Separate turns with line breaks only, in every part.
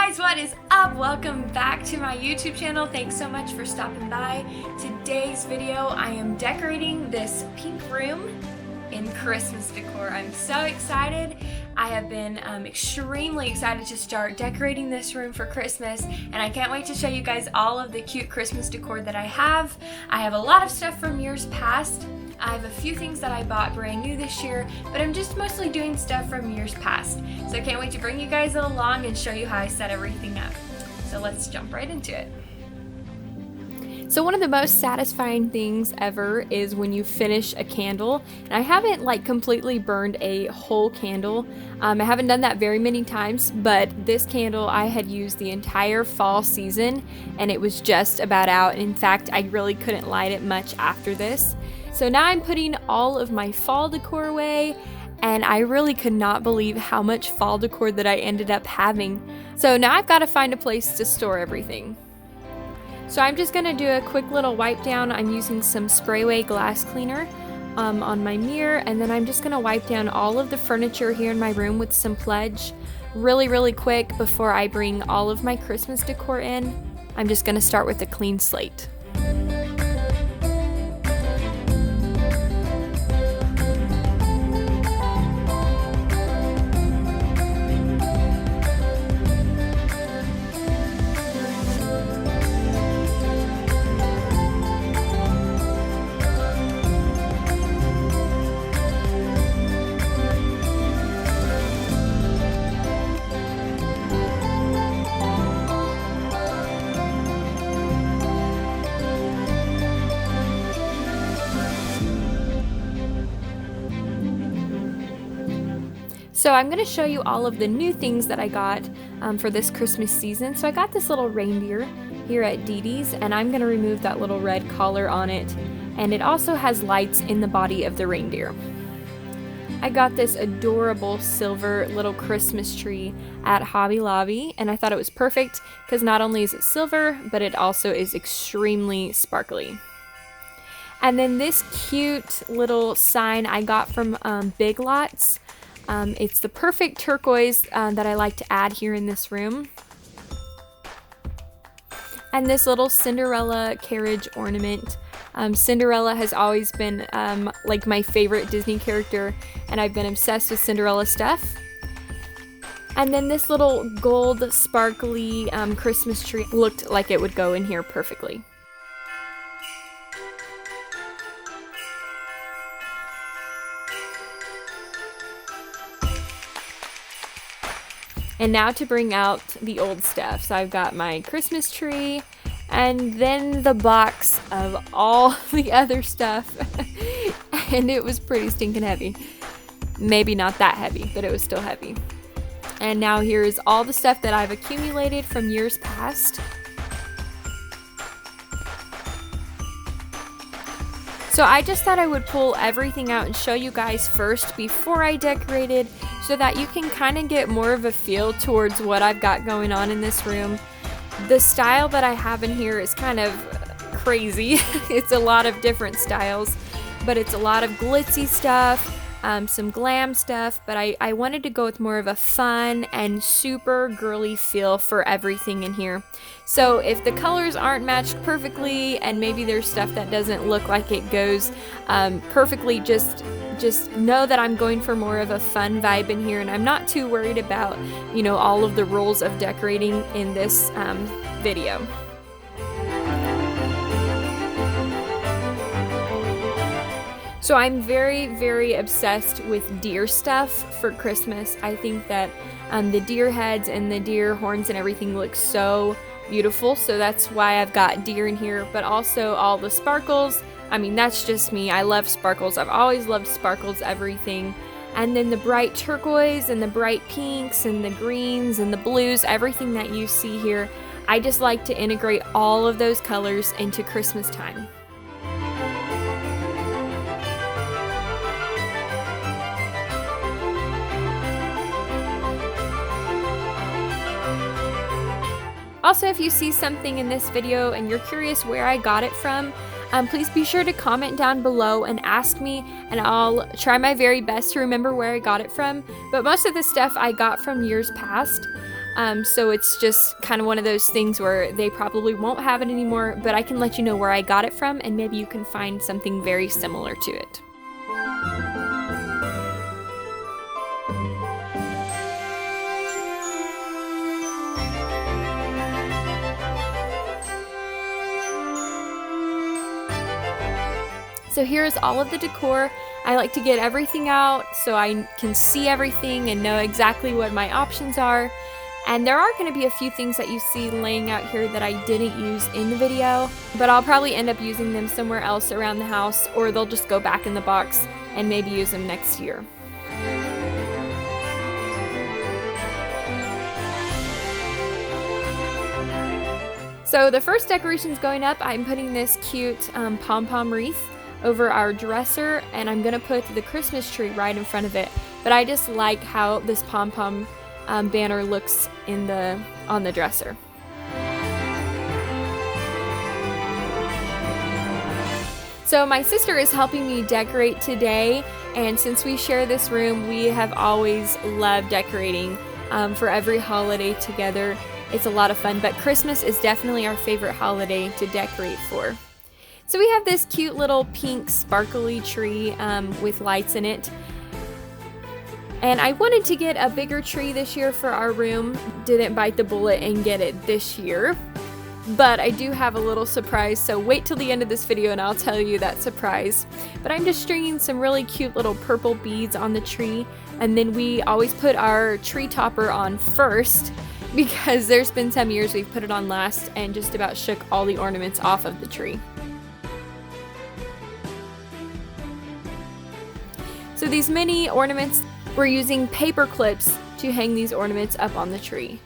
guys, what is up? Welcome back to my YouTube channel. Thanks so much for stopping by. Today's video, I am decorating this pink room in Christmas decor. I'm so excited. I have been extremely excited to start decorating this room for Christmas, and I can't wait to show you guys all of the cute Christmas decor that I have. I have a lot of stuff from years past. I have a few things that I bought brand new this year, but I'm just mostly doing stuff from years past. So I can't wait to bring you guys along and show you how I set everything up. So let's jump right into it. So one of the most satisfying things ever is when you finish a candle. And I haven't completely burned a whole candle. I haven't done that very many times, but this candle I had used the entire fall season and it was just about out. In fact, I really couldn't light it much after this. So now I'm putting all of my fall decor away, and I really could not believe how much fall decor that I ended up having. So now I've got to find a place to store everything. So I'm just going to do a quick little wipe down. I'm using some sprayway glass cleaner on my mirror, and then I'm just going to wipe down all of the furniture here in my room with some Pledge really quick before I bring all of my Christmas decor in. I'm just going to start with a clean slate. So I'm going to show you all of the new things that I got for this Christmas season. So I got this little reindeer here at Dee Dee's, and I'm going to remove that little red collar on it. And it also has lights in the body of the reindeer. I got this adorable silver little Christmas tree at Hobby Lobby, and I thought it was perfect because not only is it silver, but it also is extremely sparkly. And then this cute little sign I got from Big Lots. It's the perfect turquoise that I like to add here in this room. And this little Cinderella carriage ornament. Cinderella has always been my favorite Disney character, and I've been obsessed with Cinderella stuff. And then this little gold sparkly Christmas tree looked like it would go in here perfectly. And now to bring out the old stuff. So I've got my Christmas tree and then the box of all the other stuff. And it was pretty stinking heavy. Maybe not that heavy, but it was still heavy. And now here's all the stuff that I've accumulated from years past. So I just thought I would pull everything out and show you guys first before I decorated, so that you can kind of get more of a feel towards what I've got going on in this room. The style that I have in here is kind of crazy. It's a lot of different styles, but it's a lot of glitzy stuff, some glam stuff, but I wanted to go with more of a fun and super girly feel for everything in here. So if the colors aren't matched perfectly and maybe there's stuff that doesn't look like it goes perfectly, just know that I'm going for more of a fun vibe in here, and I'm not too worried about, all of the rules of decorating in this video. So I'm very obsessed with deer stuff for Christmas. I think that the deer heads and the deer horns and everything look so beautiful, so that's why I've got deer in here, but also all the sparkles. I mean, that's just me. I love sparkles. I've always loved sparkles, everything. And then the bright turquoise and the bright pinks and the greens and the blues, everything that you see here. I just like to integrate all of those colors into Christmas time. Also, if you see something in this video and you're curious where I got it from, please be sure to comment down below and ask me, and I'll try my very best to remember where I got it from. But most of the stuff I got from years past. So it's just kind of one of those things where they probably won't have it anymore, but I can let you know where I got it from, and maybe you can find something very similar to it. So here's all of the decor. I like to get everything out so I can see everything and know exactly what my options are. And there are going to be a few things that you see laying out here that I didn't use in the video, but I'll probably end up using them somewhere else around the house, or they'll just go back in the box and maybe use them next year. So the first decorations going up, I'm putting this cute pom-pom wreath over our dresser, and I'm gonna put the Christmas tree right in front of it. But I just like how this pom-pom banner looks on the dresser. So my sister is helping me decorate today, and since we share this room, we have always loved decorating for every holiday together. It's a lot of fun, but Christmas is definitely our favorite holiday to decorate for. So we have this cute little pink sparkly tree with lights in it. And I wanted to get a bigger tree this year for our room. Didn't bite the bullet and get it this year. But I do have a little surprise, so wait till the end of this video and I'll tell you that surprise. But I'm just stringing some really cute little purple beads on the tree. And then we always put our tree topper on first, because there's been some years we've put it on last and just about shook all the ornaments off of the tree. So these mini ornaments, we're using paper clips to hang these ornaments up on the tree.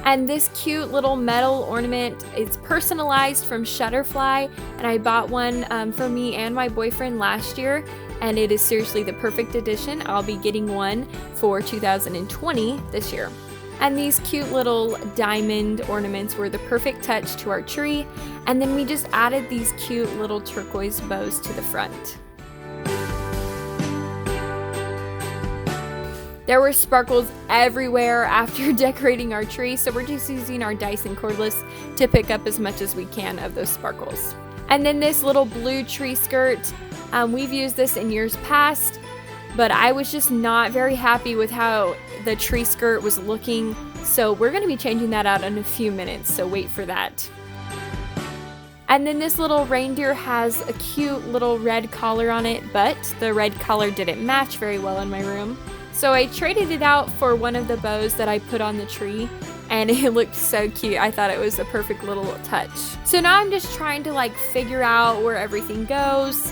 And this cute little metal ornament is personalized from Shutterfly, and I bought one for me and my boyfriend last year, and it is seriously the perfect addition. I'll be getting one for 2020 this year. And these cute little diamond ornaments were the perfect touch to our tree, and then we just added these cute little turquoise bows to the front. There were sparkles everywhere after decorating our tree, so we're just using our Dyson cordless to pick up as much as we can of those sparkles. And then this little blue tree skirt, we've used this in years past, but I was just not very happy with how the tree skirt was looking, so we're going to be changing that out in a few minutes, so wait for that. And then this little reindeer has a cute little red collar on it, but the red collar didn't match very well in my room. So I traded it out for one of the bows that I put on the tree, and it looked so cute. I thought it was a perfect little touch. So now I'm just trying to figure out where everything goes,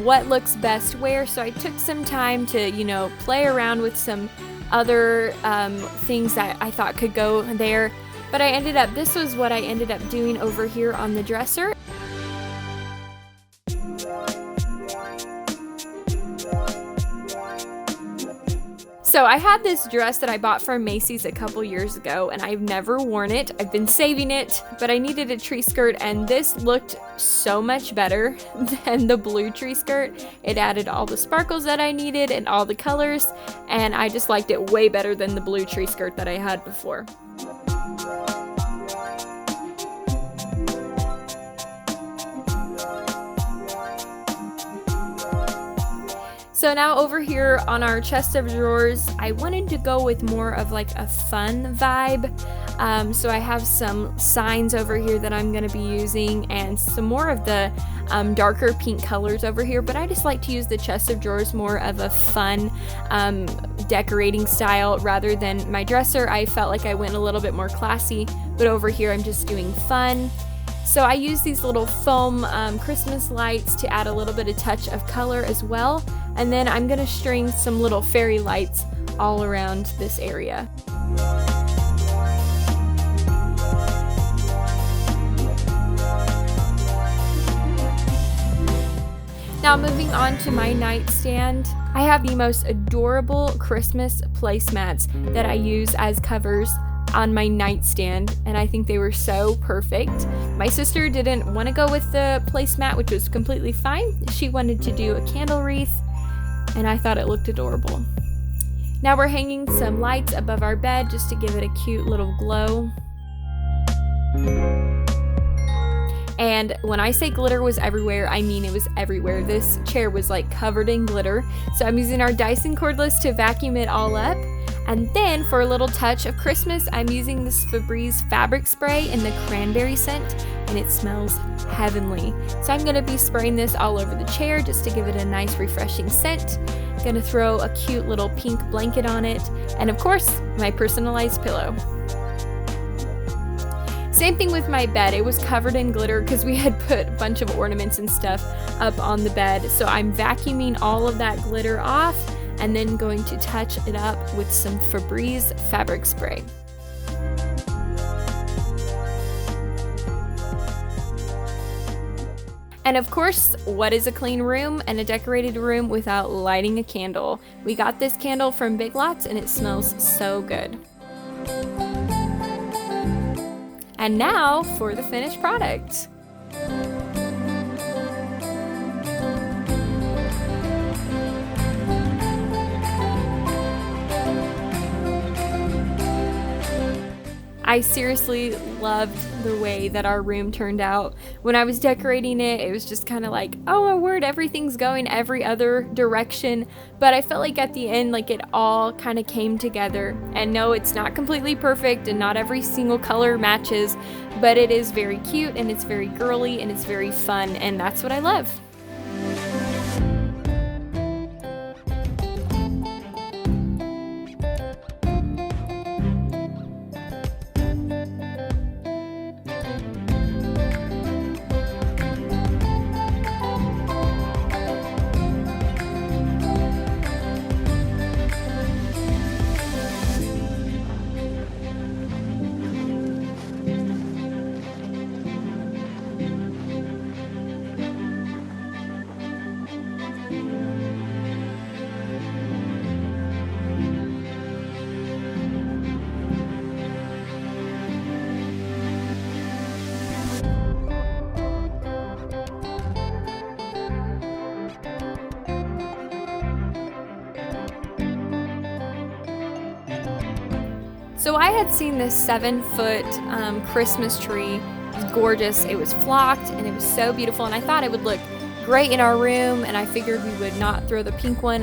what looks best where. So I took some time to, play around with some other things that I thought could go there. But this was what I ended up doing over here on the dresser. So I had this dress that I bought from Macy's a couple years ago, and I've never worn it. I've been saving it, but I needed a tree skirt, and this looked so much better than the blue tree skirt. It added all the sparkles that I needed and all the colors, and I just liked it way better than the blue tree skirt that I had before. So now over here on our chest of drawers, I wanted to go with more of a fun vibe. So I have some signs over here that I'm going to be using, and some more of the darker pink colors over here, but I just like to use the chest of drawers more of a fun decorating style rather than my dresser. I felt like I went a little bit more classy, but over here I'm just doing fun. So I use these little foam Christmas lights to add a little bit of touch of color as well. And then I'm going to string some little fairy lights all around this area. Now moving on to my nightstand, I have the most adorable Christmas placemats that I use as covers on my nightstand, and I think they were so perfect. My sister didn't want to go with the placemat, which was completely fine. She wanted to do a candle wreath, and I thought it looked adorable. Now we're hanging some lights above our bed just to give it a cute little glow. And when I say glitter was everywhere, I mean it was everywhere. This chair was like covered in glitter. So I'm using our Dyson cordless to vacuum it all up. And then for a little touch of Christmas, I'm using this Febreze fabric spray in the cranberry scent, and it smells heavenly. So I'm gonna be spraying this all over the chair just to give it a nice refreshing scent. Gonna throw a cute little pink blanket on it, and of course, my personalized pillow. Same thing with my bed. It was covered in glitter because we had put a bunch of ornaments and stuff up on the bed. So I'm vacuuming all of that glitter off and then going to touch it up with some Febreze fabric spray. And of course, what is a clean room and a decorated room without lighting a candle? We got this candle from Big Lots and it smells so good. And now for the finished product. I seriously loved the way that our room turned out. When I was decorating it, it was just kind of like, oh my word, everything's going every other direction. But I felt like at the end, like it all kind of came together. And no, it's not completely perfect and not every single color matches, but it is very cute and it's very girly and it's very fun, and that's what I love. So I had seen this 7-foot Christmas tree. It was gorgeous. It was flocked and it was so beautiful, and I thought it would look great in our room, and I figured we would not throw the pink one,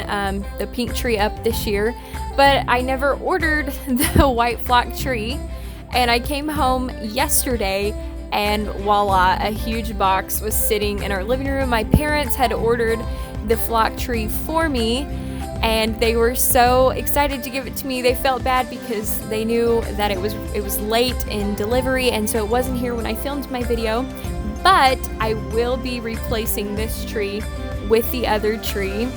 the pink tree up this year. But I never ordered the white flock tree, and I came home yesterday and voila, a huge box was sitting in our living room. My parents had ordered the flock tree for me, and they were so excited to give it to me. They felt bad because they knew that it was late in delivery, and so it wasn't here when I filmed my video. But I will be replacing this tree with the other tree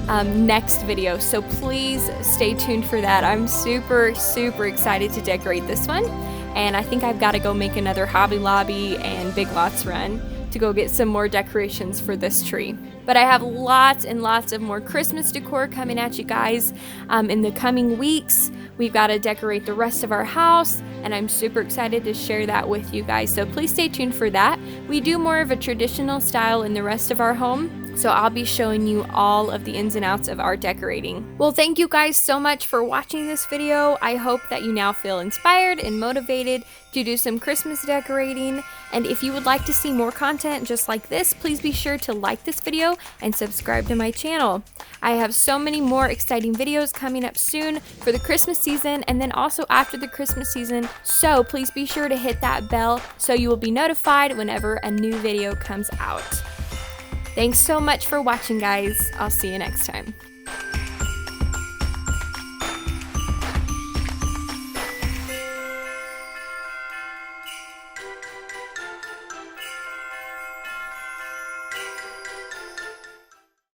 next video, so please stay tuned for that. I'm super excited to decorate this one, and I think I've got to go make another Hobby Lobby and Big Lots run to go get some more decorations for this tree. But I have lots and lots of more Christmas decor coming at you guys in the coming weeks. We've got to decorate the rest of our house, and I'm super excited to share that with you guys. So please stay tuned for that. We do more of a traditional style in the rest of our home, so I'll be showing you all of the ins and outs of our decorating. Well, thank you guys so much for watching this video. I hope that you now feel inspired and motivated to do some Christmas decorating. And if you would like to see more content just like this, please be sure to like this video and subscribe to my channel. I have so many more exciting videos coming up soon for the Christmas season and then also after the Christmas season. So please be sure to hit that bell so you will be notified whenever a new video comes out. Thanks so much for watching, guys. I'll see you next time.